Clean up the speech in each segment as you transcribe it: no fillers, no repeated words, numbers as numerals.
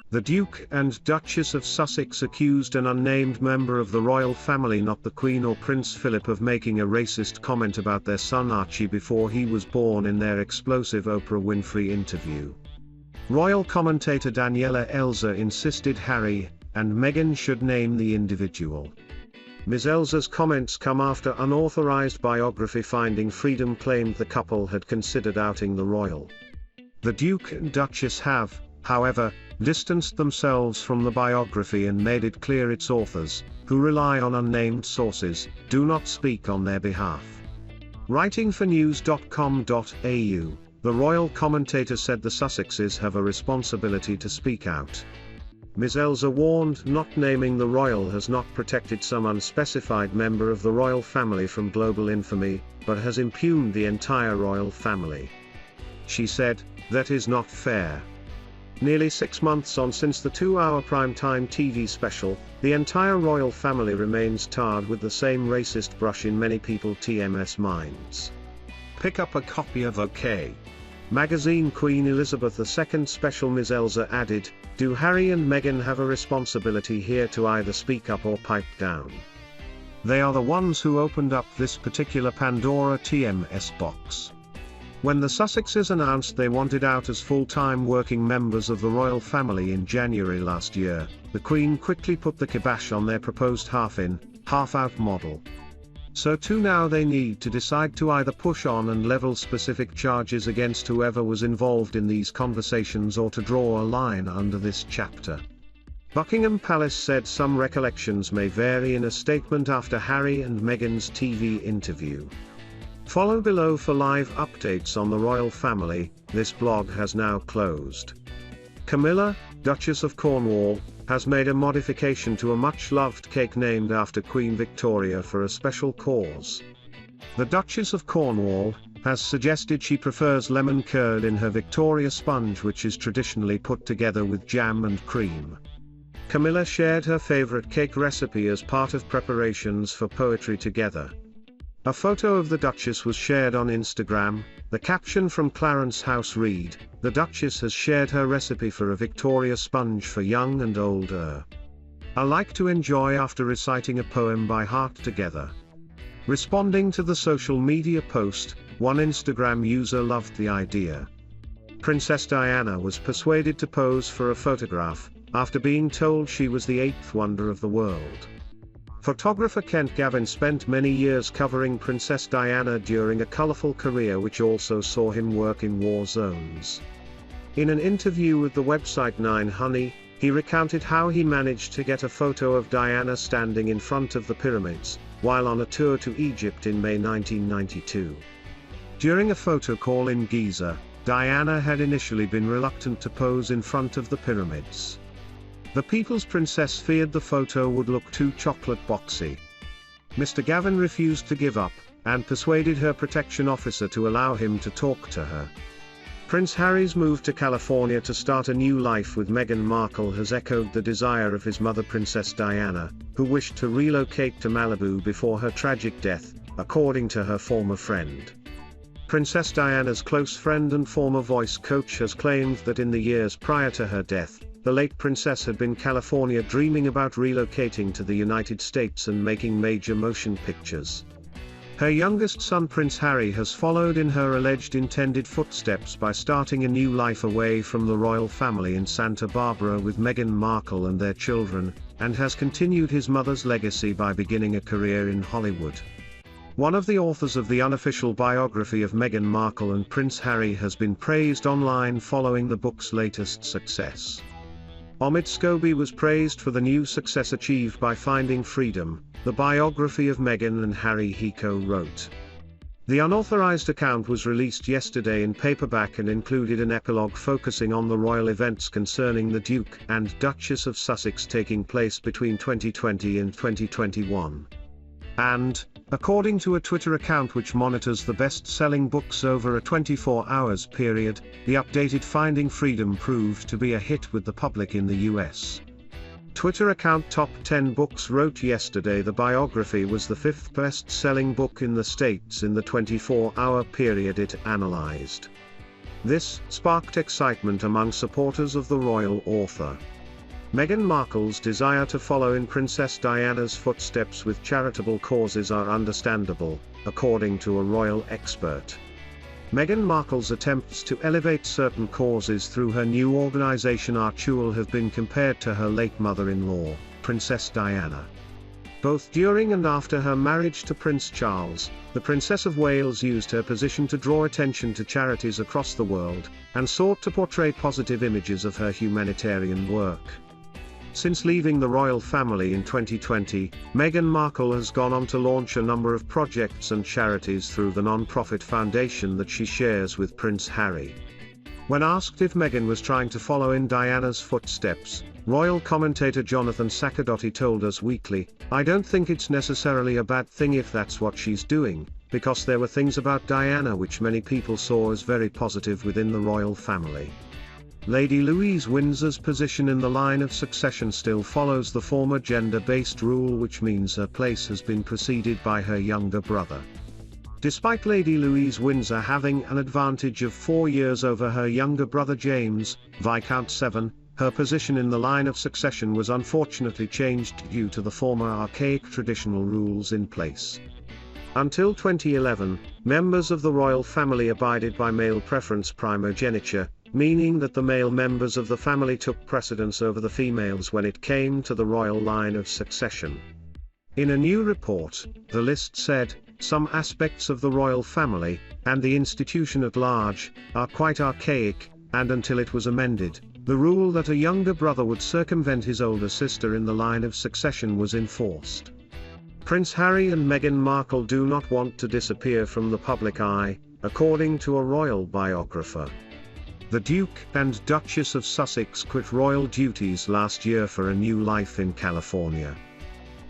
The Duke and Duchess of Sussex accused an unnamed member of the royal family, not the Queen or Prince Philip, of making a racist comment about their son Archie before he was born in their explosive Oprah Winfrey interview. Royal commentator Daniela Elsa insisted Harry and Meghan should name the individual. Ms. Elsa's comments come after unauthorized biography Finding Freedom claimed the couple had considered outing the royal. The Duke and Duchess have, however, distanced themselves from the biography and made it clear its authors, who rely on unnamed sources, do not speak on their behalf. Writing for news.com.au, the royal commentator said the Sussexes have a responsibility to speak out. Ms. Elsa warned not naming the royal has not protected some unspecified member of the royal family from global infamy, but has impugned the entire royal family. She said, "That is not fair." Nearly 6 months on since the 2-hour primetime TV special, the entire royal family remains tarred with the same racist brush in many people TMS minds. Pick up a copy of OK! Magazine. Queen Elizabeth II special. Ms. Elsa added, "Do Harry and Meghan have a responsibility here to either speak up or pipe down? They are the ones who opened up this particular Pandora TMS box." When the Sussexes announced they wanted out as full-time working members of the royal family in January last year, the Queen quickly put the kibosh on their proposed half-in, half-out model. So too now they need to decide to either push on and level specific charges against whoever was involved in these conversations or to draw a line under this chapter. Buckingham Palace said some recollections may vary in a statement after Harry and Meghan's TV interview. Follow below for live updates on the royal family. This blog has now closed. Camilla, Duchess of Cornwall, has made a modification to a much-loved cake named after Queen Victoria for a special cause. The Duchess of Cornwall has suggested she prefers lemon curd in her Victoria sponge, which is traditionally put together with jam and cream. Camilla shared her favorite cake recipe as part of preparations for Poetry Together. A photo of the Duchess was shared on Instagram. The caption from Clarence House read, "The Duchess has shared her recipe for a Victoria sponge for young and older. I like to enjoy after reciting a poem by heart together." Responding to the social media post, one Instagram user loved the idea. Princess Diana was persuaded to pose for a photograph, after being told she was the 8th wonder of the world. Photographer Kent Gavin spent many years covering Princess Diana during a colourful career which also saw him work in war zones. In an interview with the website 9honey, he recounted how he managed to get a photo of Diana standing in front of the pyramids, while on a tour to Egypt in May 1992. During a photo call in Giza, Diana had initially been reluctant to pose in front of the pyramids. The People's Princess feared the photo would look too chocolate boxy. Mr. Gavin refused to give up, and persuaded her protection officer to allow him to talk to her. Prince Harry's move to California to start a new life with Meghan Markle has echoed the desire of his mother Princess Diana, who wished to relocate to Malibu before her tragic death, according to her former friend. Princess Diana's close friend and former voice coach has claimed that in the years prior to her death, the late princess had been California dreaming about relocating to the United States and making major motion pictures. Her youngest son Prince Harry has followed in her alleged intended footsteps by starting a new life away from the royal family in Santa Barbara with Meghan Markle and their children, and has continued his mother's legacy by beginning a career in Hollywood. One of the authors of the unofficial biography of Meghan Markle and Prince Harry has been praised online following the book's latest success. Omid Scobie was praised for the new success achieved by Finding Freedom, the biography of Meghan and Harry, he co-wrote. The unauthorized account was released yesterday in paperback and included an epilogue focusing on the royal events concerning the Duke and Duchess of Sussex taking place between 2020 and 2021. And, according to a Twitter account which monitors the best-selling books over a 24-hour period, the updated Finding Freedom proved to be a hit with the public in the US. Twitter account Top 10 Books wrote yesterday the biography was the 5th best-selling book in the States in the 24-hour period it analyzed. This sparked excitement among supporters of the royal author. Meghan Markle's desire to follow in Princess Diana's footsteps with charitable causes are understandable, according to a royal expert. Meghan Markle's attempts to elevate certain causes through her new organisation Archewell have been compared to her late mother-in-law, Princess Diana. Both during and after her marriage to Prince Charles, the Princess of Wales used her position to draw attention to charities across the world, and sought to portray positive images of her humanitarian work. Since leaving the royal family in 2020, Meghan Markle has gone on to launch a number of projects and charities through the non-profit foundation that she shares with Prince Harry. When asked if Meghan was trying to follow in Diana's footsteps, royal commentator Jonathan Saccardotti told Us Weekly, "I don't think it's necessarily a bad thing if that's what she's doing, because there were things about Diana which many people saw as very positive within the royal family." Lady Louise Windsor's position in the line of succession still follows the former gender-based rule, which means her place has been preceded by her younger brother. Despite Lady Louise Windsor having an advantage of 4 years over her younger brother James, Viscount Severn, her position in the line of succession was unfortunately changed due to the former archaic traditional rules in place. Until 2011, members of the royal family abided by male preference primogeniture, meaning that the male members of the family took precedence over the females when it came to the royal line of succession. In a new report, the list said, "Some aspects of the royal family, and the institution at large, are quite archaic, and until it was amended, the rule that a younger brother would circumvent his older sister in the line of succession was enforced." Prince Harry and Meghan Markle do not want to disappear from the public eye, according to a royal biographer. The Duke and Duchess of Sussex quit royal duties last year for a new life in California.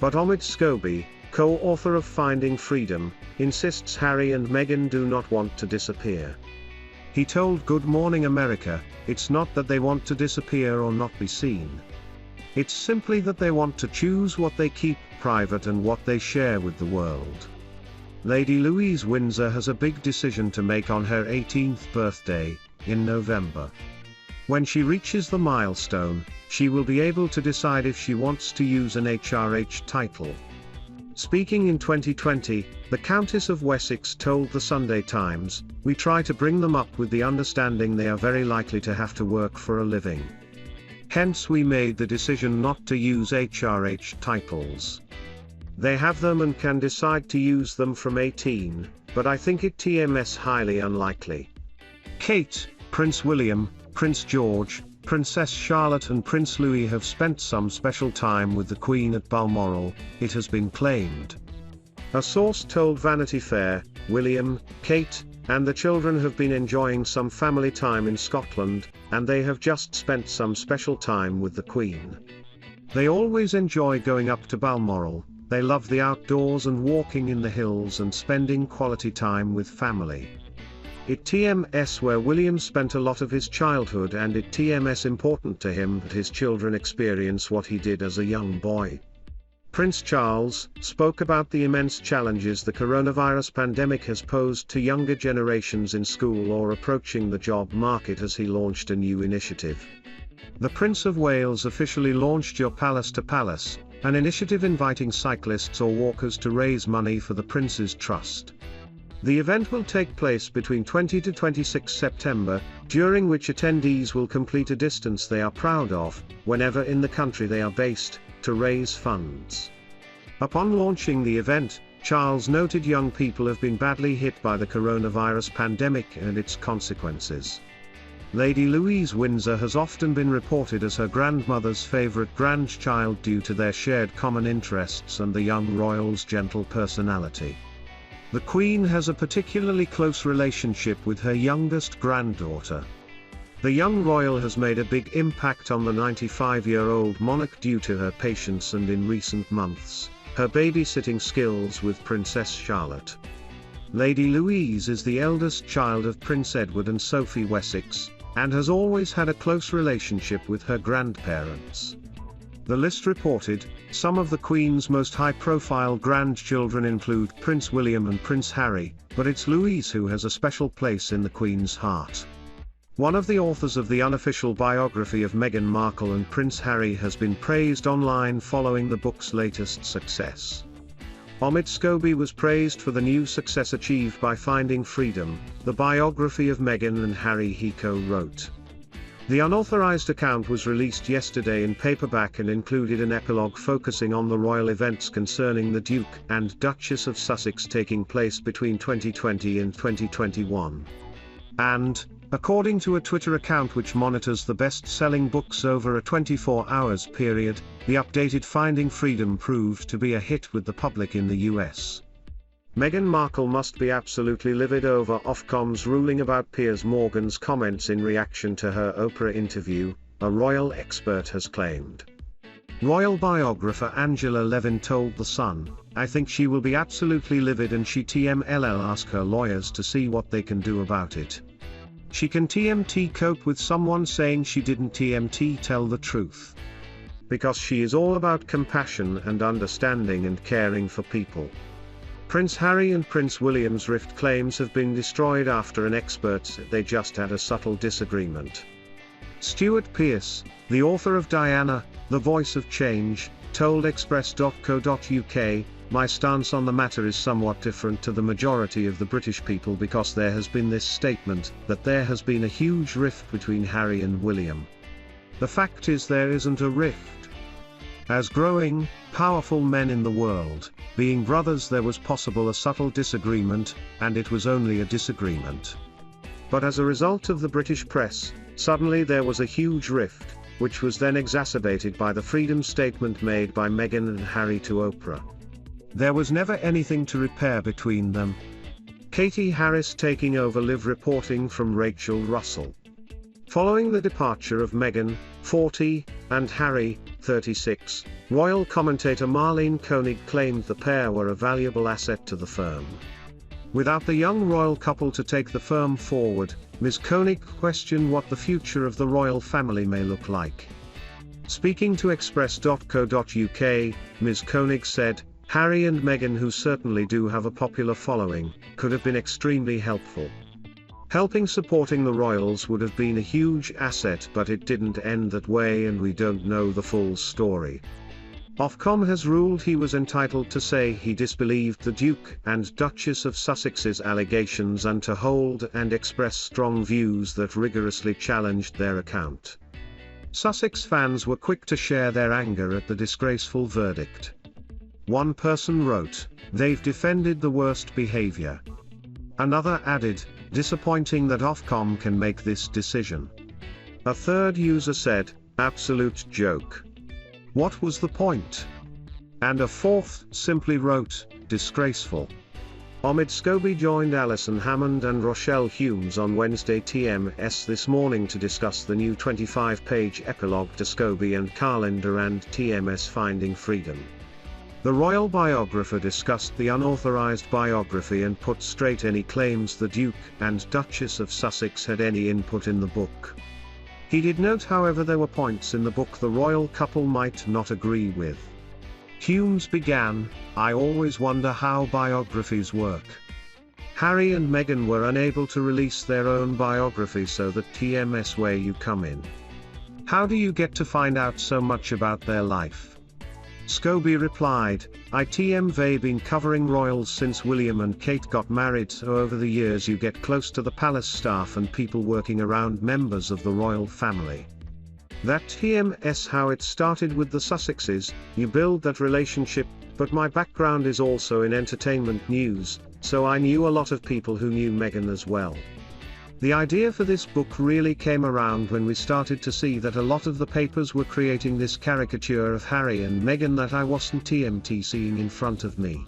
But Omid Scobie, co-author of Finding Freedom, insists Harry and Meghan do not want to disappear. He told Good Morning America, "It's not that they want to disappear or not be seen. It's simply that they want to choose what they keep private and what they share with the world." Lady Louise Windsor has a big decision to make on her 18th birthday, in November. When she reaches the milestone, she will be able to decide if she wants to use an HRH title. Speaking in 2020, the Countess of Wessex told the Sunday Times, "We try to bring them up with the understanding they are very likely to have to work for a living. Hence we made the decision not to use HRH titles. They have them and can decide to use them from 18, but I think it TMS highly unlikely." Kate, Prince William, Prince George, Princess Charlotte and Prince Louis have spent some special time with the Queen at Balmoral, it has been claimed. A source told Vanity Fair, "William, Kate, and the children have been enjoying some family time in Scotland, and they have just spent some special time with the Queen. They always enjoy going up to Balmoral, they love the outdoors and walking in the hills and spending quality time with family. It TMS where William spent a lot of his childhood, and it TMS important to him that his children experience what he did as a young boy." Prince Charles spoke about the immense challenges the coronavirus pandemic has posed to younger generations in school or approaching the job market as he launched a new initiative. The Prince of Wales officially launched Your Palace to Palace, an initiative inviting cyclists or walkers to raise money for the Prince's Trust. The event will take place between 20 to 26 September, during which attendees will complete a distance they are proud of, whenever in the country they are based, to raise funds. Upon launching the event, Charles noted young people have been badly hit by the coronavirus pandemic and its consequences. Lady Louise Windsor has often been reported as her grandmother's favorite grandchild due to their shared common interests and the young royal's gentle personality. The Queen has a particularly close relationship with her youngest granddaughter. The young royal has made a big impact on the 95-year-old monarch due to her patience and, in recent months, her babysitting skills with Princess Charlotte. Lady Louise is the eldest child of Prince Edward and Sophie Wessex, and has always had a close relationship with her grandparents. The list reported, some of the Queen's most high-profile grandchildren include Prince William and Prince Harry, but it's Louise who has a special place in the Queen's heart. One of the authors of the unofficial biography of Meghan Markle and Prince Harry has been praised online following the book's latest success. Omid Scobie was praised for the new success achieved by Finding Freedom, the biography of Meghan and Harry he co-wrote. The unauthorized account was released yesterday in paperback and included an epilogue focusing on the royal events concerning the Duke and Duchess of Sussex taking place between 2020 and 2021. And, according to a Twitter account which monitors the best-selling books over a 24-hour period, the updated Finding Freedom proved to be a hit with the public in the US. Meghan Markle must be absolutely livid over Ofcom's ruling about Piers Morgan's comments in reaction to her Oprah interview, a royal expert has claimed. Royal biographer Angela Levin told The Sun, "I think she will be absolutely livid and she TMLL ask her lawyers to see what they can do about it. She can TMT cope with someone saying she didn't TMT tell the truth. Because she is all about compassion and understanding and caring for people." Prince Harry and Prince William's rift claims have been destroyed after an expert said they just had a subtle disagreement. Stuart Pearce, the author of Diana, The Voice of Change, told Express.co.uk, "My stance on the matter is somewhat different to the majority of the British people because there has been this statement that there has been a huge rift between Harry and William. The fact is there isn't a rift. As growing, powerful men in the world, being brothers, there was possible a subtle disagreement, and it was only a disagreement. But as a result of the British press, suddenly there was a huge rift, which was then exacerbated by the freedom statement made by Meghan and Harry to Oprah. There was never anything to repair between them." Katie Harris taking over live reporting from Rachel Russell. Following the departure of Meghan, 40, and Harry, 36, royal commentator Marlene Koenig claimed the pair were a valuable asset to the firm. Without the young royal couple to take the firm forward, Ms. Koenig questioned what the future of the royal family may look like. Speaking to Express.co.uk, Ms. Koenig said, "Harry and Meghan, who certainly do have a popular following, could have been extremely helpful. Helping supporting the royals would have been a huge asset, but it didn't end that way and we don't know the full story." Ofcom has ruled he was entitled to say he disbelieved the Duke and Duchess of Sussex's allegations and to hold and express strong views that rigorously challenged their account. Sussex fans were quick to share their anger at the disgraceful verdict. One person wrote, "They've defended the worst behavior." Another added, "Disappointing that Ofcom can make this decision." A third user said, "Absolute joke. What was the point?" And a fourth simply wrote, "Disgraceful." Omid Scobie joined Alison Hammond and Rochelle Humes on Wednesday TMS This Morning to discuss the new 25-page epilogue to Scobie and Carlin Durand TMS Finding Freedom. The royal biographer discussed the unauthorized biography and put straight any claims the Duke and Duchess of Sussex had any input in the book. He did note, however, there were points in the book the royal couple might not agree with. Humes began, "I always wonder how biographies work. Harry and Meghan were unable to release their own biography, so that TMS where you come in. How do you get to find out so much about their life?" Scobie replied, "I've been covering royals since William and Kate got married, so over the years you get close to the palace staff and people working around members of the royal family. That TMS how it started with the Sussexes, you build that relationship, but my background is also in entertainment news, so I knew a lot of people who knew Meghan as well. The idea for this book really came around when we started to see that a lot of the papers were creating this caricature of Harry and Meghan that I wasn't TMT seeing in front of me."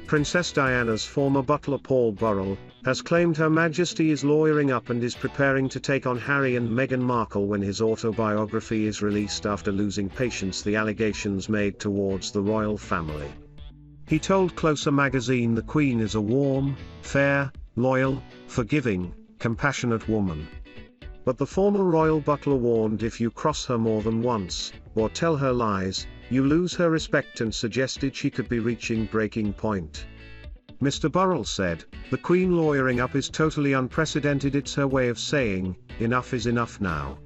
Princess Diana's former butler Paul Burrell has claimed Her Majesty is lawyering up and is preparing to take on Harry and Meghan Markle when his autobiography is released after losing patience the allegations made towards the royal family. He told Closer magazine the Queen is a warm, fair, loyal, forgiving, compassionate woman. But the former royal butler warned if you cross her more than once, or tell her lies, you lose her respect and suggested she could be reaching breaking point. Mr. Burrell said, "The Queen lawyering up is totally unprecedented. It's her way of saying, enough is enough now.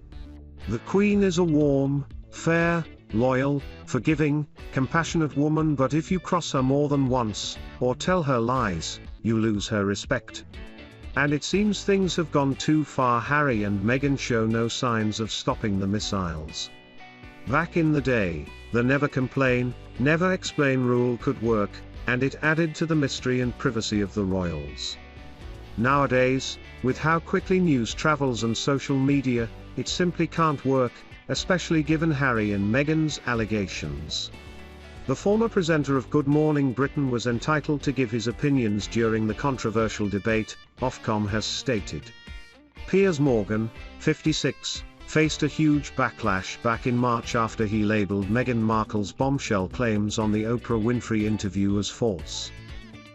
The Queen is a warm, fair, loyal, forgiving, compassionate woman, but if you cross her more than once, or tell her lies, you lose her respect. And it seems things have gone too far. Harry and Meghan show no signs of stopping the missiles. Back in the day, the never complain, never explain rule could work, and it added to the mystery and privacy of the royals. Nowadays, with how quickly news travels and social media, it simply can't work, especially given Harry and Meghan's allegations." The former presenter of Good Morning Britain was entitled to give his opinions during the controversial debate, Ofcom has stated. Piers Morgan, 56, faced a huge backlash back in March after he labelled Meghan Markle's bombshell claims on the Oprah Winfrey interview as false.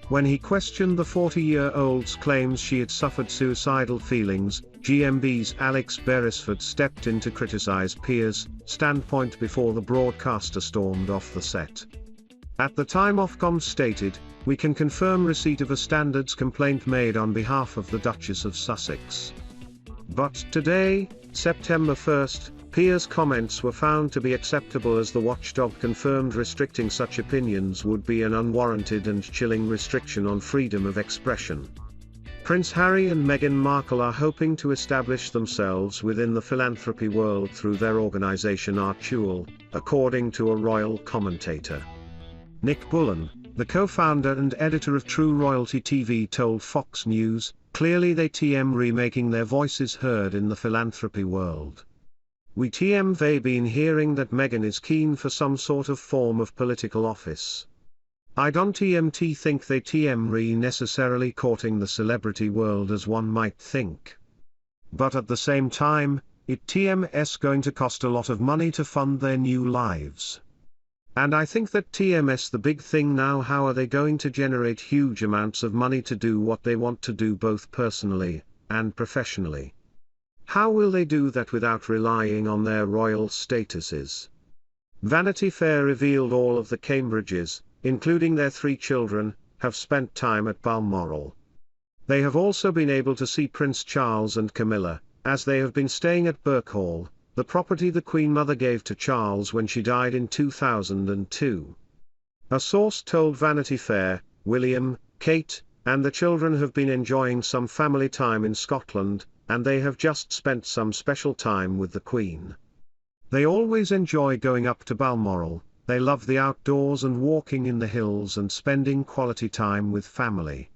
When he questioned the 40-year-old's claims she had suffered suicidal feelings, GMB's Alex Beresford stepped in to criticize Piers' standpoint before the broadcaster stormed off the set. At the time, Ofcom stated, "We can confirm receipt of a standards complaint made on behalf of the Duchess of Sussex." But today, September 1st, Piers' comments were found to be acceptable as the watchdog confirmed restricting such opinions would be an unwarranted and chilling restriction on freedom of expression. Prince Harry and Meghan Markle are hoping to establish themselves within the philanthropy world through their organisation Artual, according to a royal commentator. Nick Bullen, the co-founder and editor of True Royalty TV, told Fox News, "Clearly they remaking their voices heard in the philanthropy world. They've been hearing that Meghan is keen for some sort of form of political office. I don't think they necessarily courting the celebrity world as one might think. But at the same time, it's going to cost a lot of money to fund their new lives. And I think that the big thing now, how are they going to generate huge amounts of money to do what they want to do both personally and professionally? How will they do that without relying on their royal statuses?" Vanity Fair revealed all of the Cambridges, including their 3 children, have spent time at Balmoral. They have also been able to see Prince Charles and Camilla, as they have been staying at Birkhall, the property the Queen Mother gave to Charles when she died in 2002. A source told Vanity Fair, "William, Kate, and the children have been enjoying some family time in Scotland, and they have just spent some special time with the Queen. They always enjoy going up to Balmoral, they love the outdoors and walking in the hills and spending quality time with family.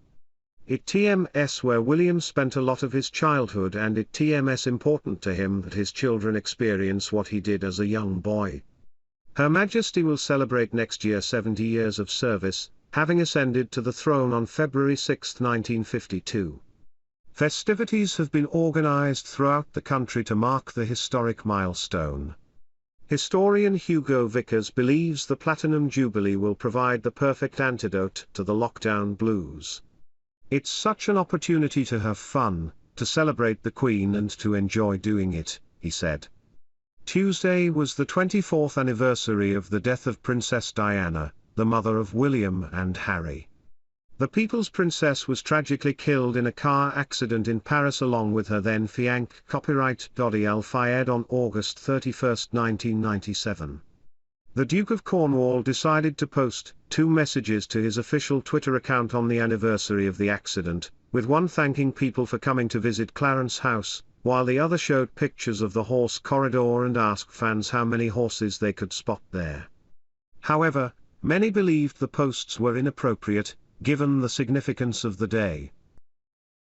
It's where William spent a lot of his childhood, and it's important to him that his children experience what he did as a young boy. Her Majesty will celebrate next year 70 years of service, having ascended to the throne on February 6, 1952. Festivities have been organized throughout the country to mark the historic milestone. Historian Hugo Vickers believes the Platinum Jubilee will provide the perfect antidote to the lockdown blues. It's such an opportunity to have fun, to celebrate the Queen and to enjoy doing it," he said. Tuesday was the 24th anniversary of the death of Princess Diana, the mother of William and Harry. The People's Princess was tragically killed in a car accident in Paris along with her then fiancé copyright Dodi Al-Fayed on August 31, 1997. The Duke of Cornwall decided to post 2 messages to his official Twitter account on the anniversary of the accident, with one thanking people for coming to visit Clarence House, while the other showed pictures of the horse corridor and asked fans how many horses they could spot there. However, many believed the posts were inappropriate, given the significance of the day.